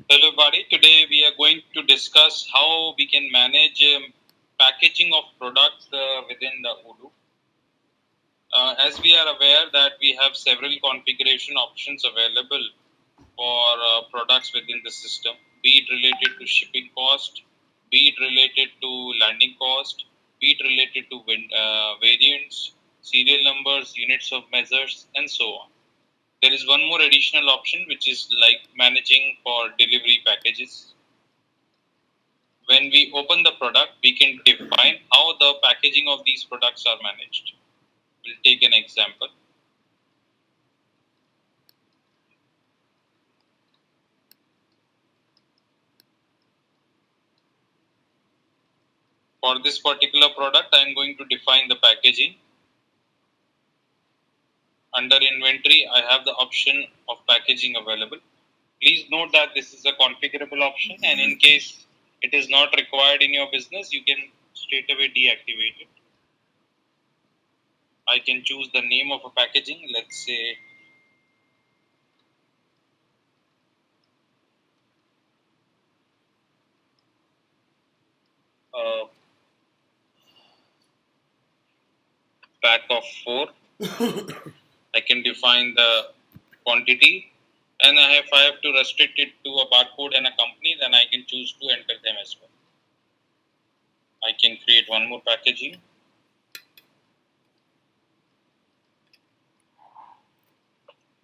Hello, everybody. Today we are going to discuss how we can manage packaging of products within the Odoo. As we are aware that we have several configuration options available for products within the system, be it related to shipping cost, be it related to landing cost, be it related to variants, serial numbers, units of measures, and so on. There is one more additional option which is like managing for delivery packages. When we open the product, we can define how the packaging of these products are managed. We'll take an example. For this particular product, I am going to define the packaging. Under inventory, I have the option of packaging available. Please note that this is a configurable option, and in case it is not required in your business, you can straight away deactivate it. I can choose the name of a packaging. Let's say a pack of 4. I can define the quantity, and if I have to restrict it to a barcode and a company, then I can choose to enter them as well. I can create one more packaging.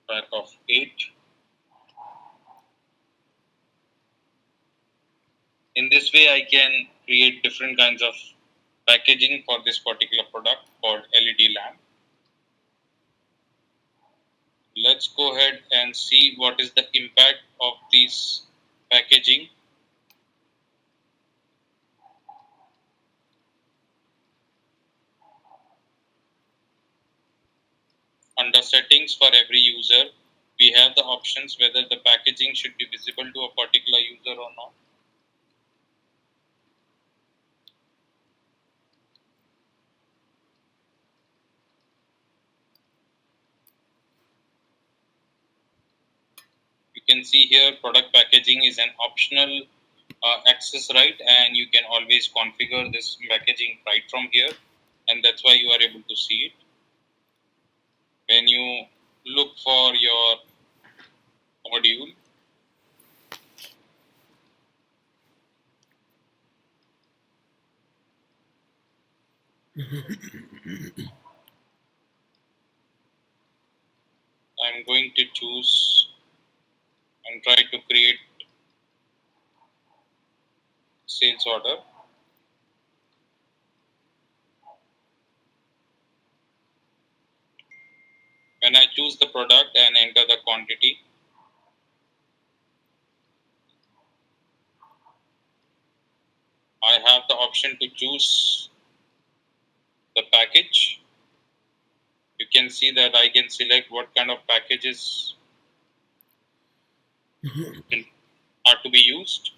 Pack of 8. In this way, I can create different kinds of packaging for this particular product called LED lamp. Let's go ahead and see what is the impact of this packaging. Under settings for every user, we have the options whether the packaging should be visible to a particular user or not. You can see here product packaging is an optional access right, and you can always configure this packaging right from here, and that's why you are able to see it. When you look for your module, I'm going to choose and try to create sales order. When I choose the product and enter the quantity, I have the option to choose the package. You can see that I can select what kind of packages are to be used.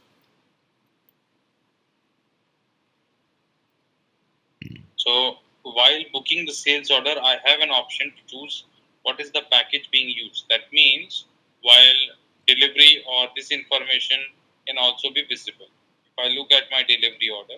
So while booking the sales order, I have an option to choose what is the package being used. That means while delivery or this information can also be visible. If I look at my delivery order,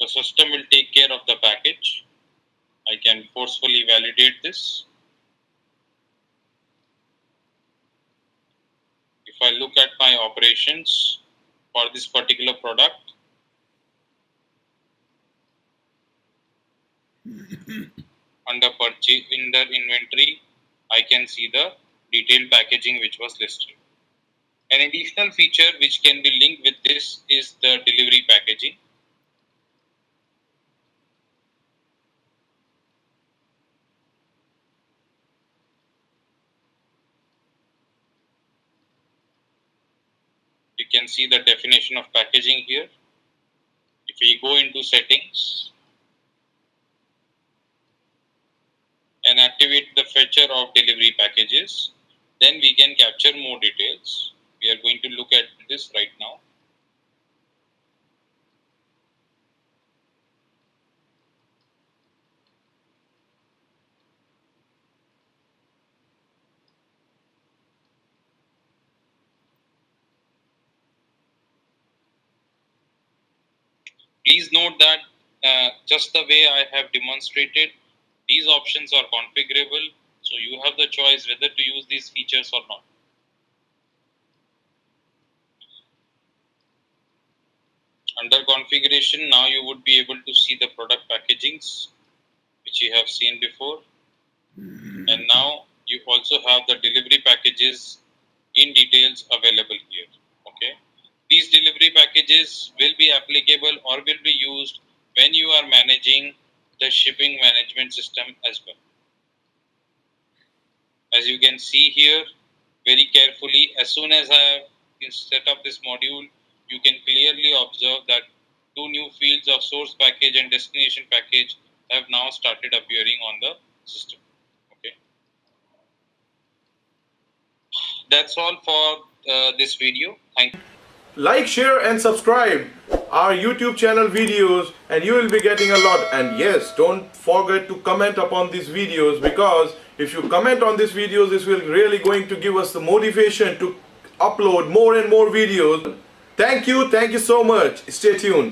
the system will take care of the package. I can forcefully validate this. If I look at my operations for this particular product, under purchase, under inventory, I can see the detailed packaging which was listed. An additional feature which can be linked with this is the delivery packaging. can see the definition of packaging here. If we go into settings and activate the fetcher of delivery packages, then we can capture more details. We are going to look at this right now. Please note that just the way I have demonstrated, these options are configurable, so you have the choice whether to use these features or not. Under configuration, now you would be able to see the product packagings, which you have seen before. And now you also have the delivery packages in details available here. Okay. These delivery packages will be applicable or will be used when you are managing the shipping management system as well. As you can see here very carefully, as soon as I have set up this module, you can clearly observe that two new fields of source package and destination package have now started appearing on the system. Okay. That's all for this video. Thank you. Like, share and subscribe our YouTube channel videos and you will be getting a lot. And yes, don't forget to comment upon these videos, because if you comment on these videos, this will really going to give us the motivation to upload more and more videos. Thank you so much. Stay tuned.